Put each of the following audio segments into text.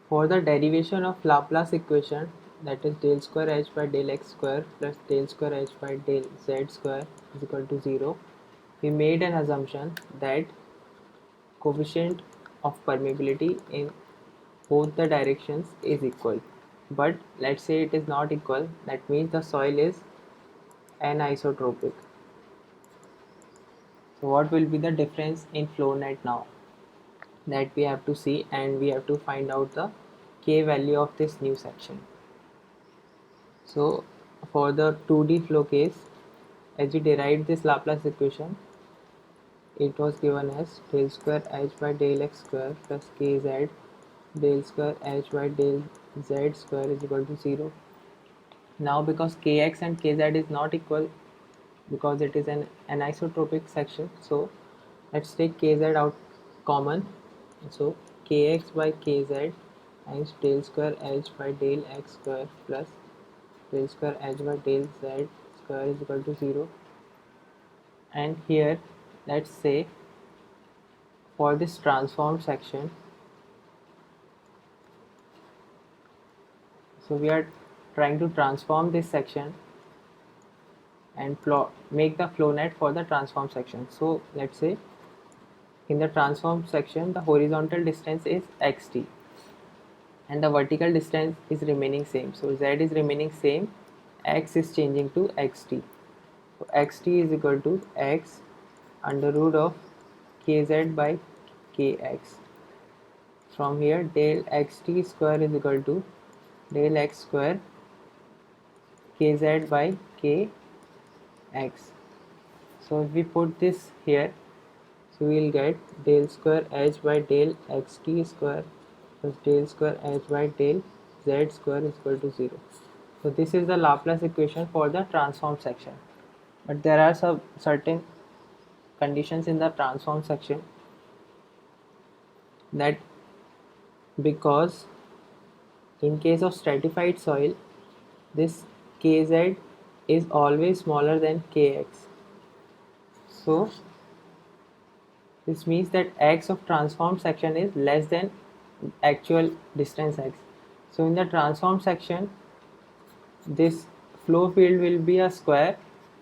For the derivation of Laplace equation, that is del square h by del x square plus del square h by del z square is equal to 0, we made an assumption that coefficient of permeability in both the directions is equal. But let's say it is not equal, that means the soil is anisotropic. So what will be the difference in flow net now? That we have to see, and we have to find out the k value of this new section. So for the 2D flow case, as we derived this Laplace equation, it was given as del square h by del x square plus kz del square h by del z square is equal to 0. Now because kx and kz is not equal, because it is an anisotropic section, so let's take kz out common. So kx by kz times del square h by del x square plus del square h by del z square is equal to 0. And here let's say for this transformed section, so we are trying to transform this section and make the flow net for the transformed section. So let's say in the transformed section the horizontal distance is xt and the vertical distance is remaining same. So z is remaining same, x is changing to xt. So xt is equal to x under root of kz by kx. From here del xt square is equal to del x square kz by kx. So if we put this here, so we will get del square h by del xt square plus del square h by del z square is equal to 0. So this is the Laplace equation for the transformed section. But there are some certain conditions in the transformed section, that because in case of stratified soil, this kz is always smaller than kx. So this means that x of transformed section is less than actual distance x. So in the transformed section, this flow field will be a square,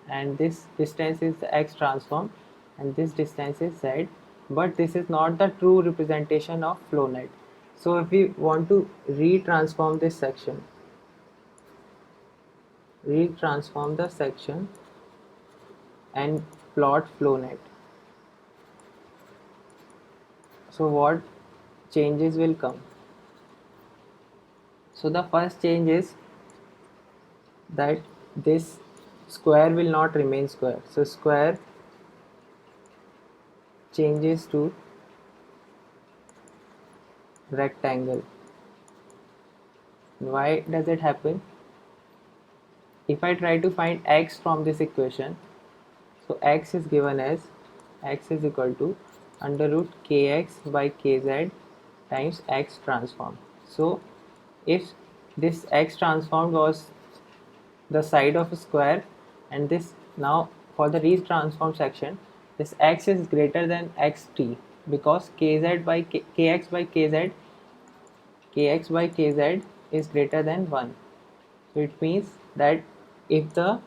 and this distance is the x transform and this distance is z, but this is not the true representation of flow net. So if we want to retransform the section and plot flow net, so what changes will come? So the first change is that this square will not remain square. So square changes to rectangle. Why does it happen? If I try to find x from this equation, so x is given as x is equal to under root kx by kz times x transform. So if this x transformed was the side of a square, and this now for the retransformed section, this x is greater than xt, because kz by kx by kz is greater than 1. So it means that if the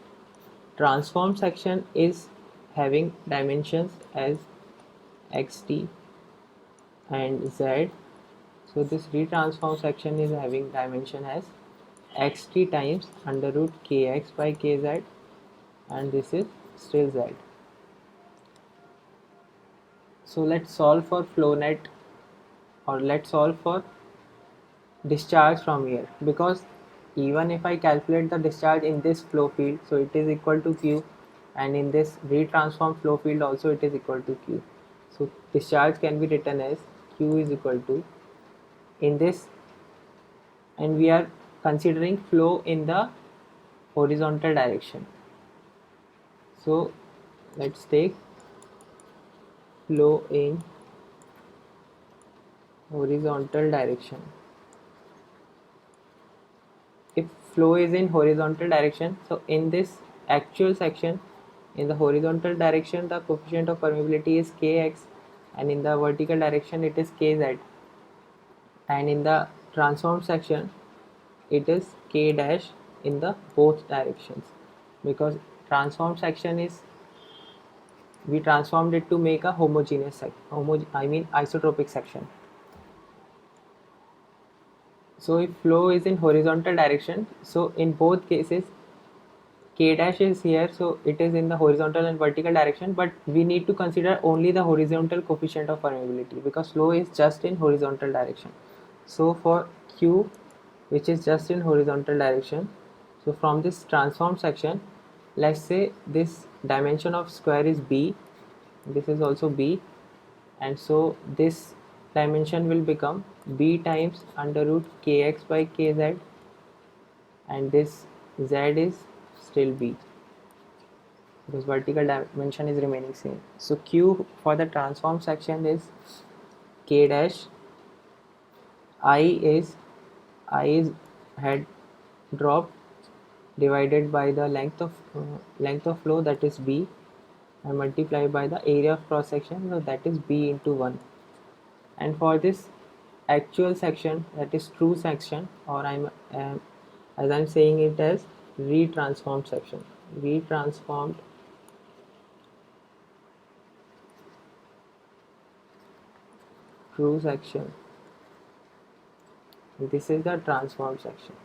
transformed section is having dimensions as xt and z, so this retransformed section is having dimension as xt times under root kx by kz, and this is still z. So let's solve for flow net, or let's solve for discharge from here, because even if I calculate the discharge in this flow field, so it is equal to q, and in this retransformed flow field also it is equal to q. So discharge can be written as q is equal to, in this, and we are considering flow in the horizontal direction. So let's take flow in horizontal direction. If flow is in horizontal direction, so in this actual section, in the horizontal direction the coefficient of permeability is kx, and in the vertical direction it is kz, and in the transformed section, it is k dash in the both directions, because transformed section is, we transformed it to make a homogeneous isotropic section. So if flow is in horizontal direction, so in both cases k dash is here, so it is in the horizontal and vertical direction, but we need to consider only the horizontal coefficient of permeability because flow is just in horizontal direction. So for q, which is just in horizontal direction, so from this transformed section, let's say this dimension of square is b, this is also b, and so this dimension will become b times under root kx by kz, and this z is still b because vertical dimension is remaining same. So q for the transform section is k dash, I is head drop divided by the length of flow, that is b, and multiplied by the area of cross section, so that is b into 1. And for this actual section, that is true section, or as I'm saying it as retransformed section, retransformed true section, this is the transformed section.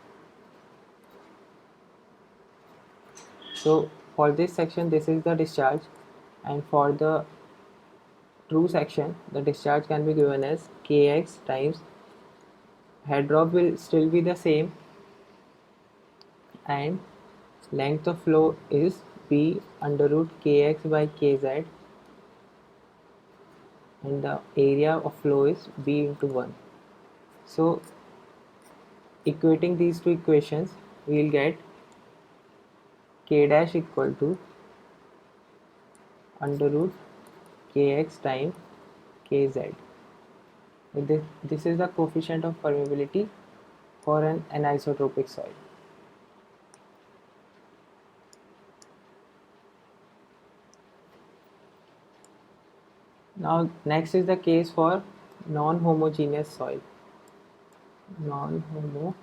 So for this section, this is the discharge, and for the true section, the discharge can be given as kx times, head drop will still be the same, and length of flow is b under root kx by kz, and the area of flow is b into 1. So equating these two equations, we will get k dash equal to under root kx times kz. This is the coefficient of permeability for an anisotropic soil. Now next is the case for non-homogeneous soil. Non-homogeneous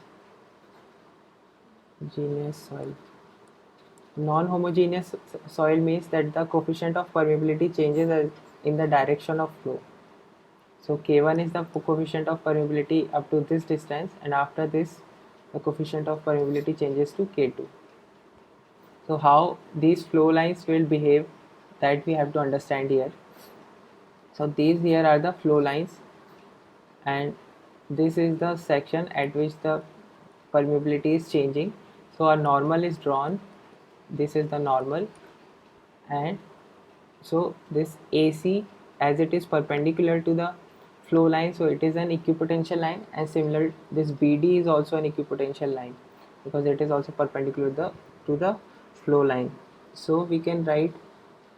soil. Non-homogeneous soil means that the coefficient of permeability changes in the direction of flow. So K1 is the coefficient of permeability up to this distance, and after this the coefficient of permeability changes to K2. So how these flow lines will behave, that we have to understand here. So these here are the flow lines, and this is the section at which the permeability is changing. So a normal is drawn, this is the normal, and so this AC, as it is perpendicular to the flow line, so it is an equipotential line, and similar this BD is also an equipotential line because it is also perpendicular to the flow line. So we can write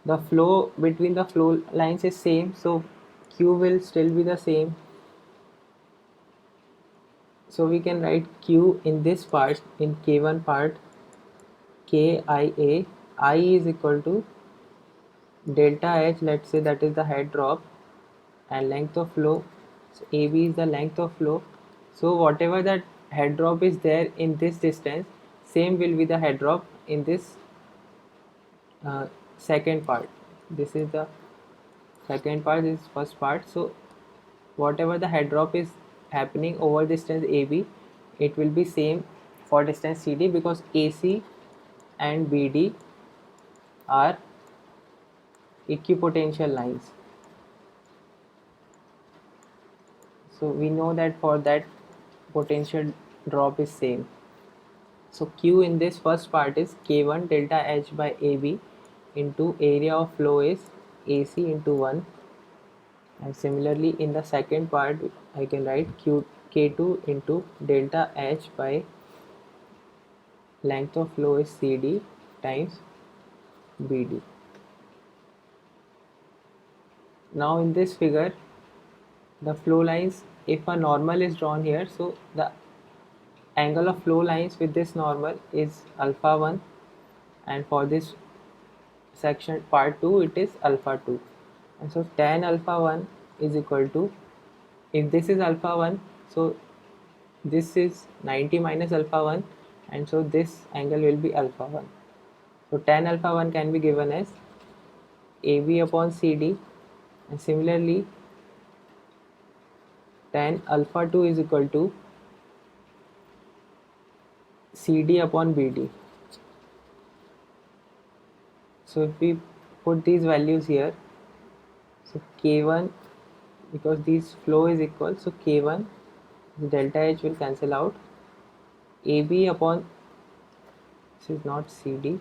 the flow between the flow lines is same, so Q will still be the same. So we can write Q in this part, in K1 part, KIA, I is equal to delta H, let's say that is the head drop, and length of flow, so AB is the length of flow. So whatever that head drop is there in this distance, same will be the head drop in this second part. This is the second part, this is first part. So whatever the head drop is happening over distance AB, it will be same for distance CD, because AC and BD are equipotential lines. So we know that for that potential drop is same. So Q in this first part is K1 delta H by AB into area of flow is AC into 1, and similarly in the second part I can write K2 into delta H by length of flow is CD times BD. Now in this figure, the flow lines, if a normal is drawn here, so the angle of flow lines with this normal is alpha 1, and for this section part 2 it is alpha 2, and so tan alpha 1 is equal to, if this is alpha 1, so this is 90 minus alpha 1, and so this angle will be alpha 1. So tan alpha 1 can be given as AB upon CD, and similarly tan alpha 2 is equal to CD upon BD. So if we put these values here, so K1, because this flow is equal, so K1 delta H will cancel out. AB upon, this is not CD,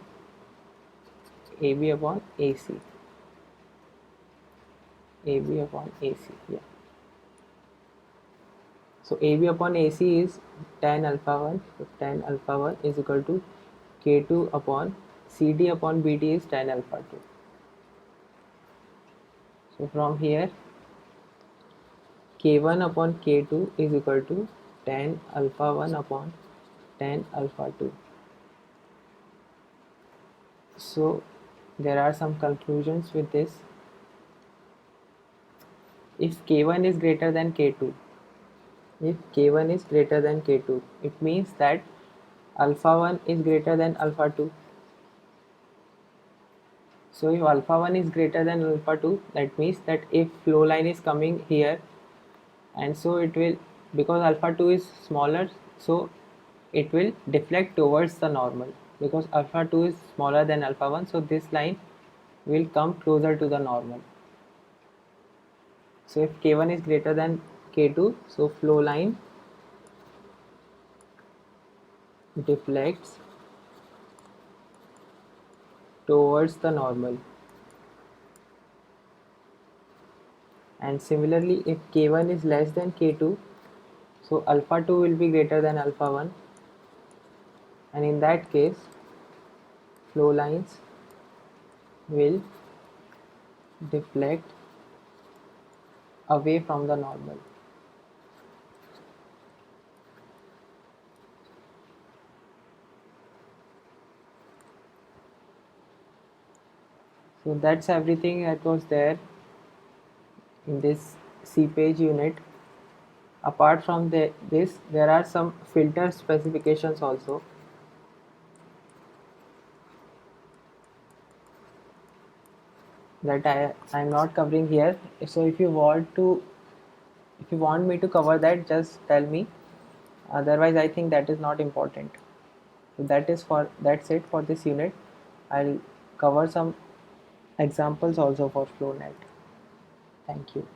AB upon AC. AB upon AC, yeah. So AB upon AC is tan alpha 1. So tan alpha 1 is equal to K2 upon CD upon BD is tan alpha 2. So from here K1 upon K2 is equal to tan alpha 1 upon tan alpha 2. So there are some conclusions with this. If K1 is greater than K2, if K1 is greater than K2, it means that alpha 1 is greater than alpha 2. So if alpha 1 is greater than alpha 2, that means that if flow line is coming here, and so it will, because alpha 2 is smaller, so it will deflect towards the normal, because alpha 2 is smaller than alpha 1, so this line will come closer to the normal. So if K1 is greater than K2, so flow line deflects towards the normal. And similarly, if K1 is less than K2, so alpha 2 will be greater than alpha 1, and in that case flow lines will deflect away from the normal. So that's everything that was there in this seepage unit. Apart from this, there are some filter specifications also that I'm not covering here. So if you want me to cover that, just tell me. Otherwise, I think that is not important. So that's it for this unit. I'll cover some examples also for FlowNet. Thank you.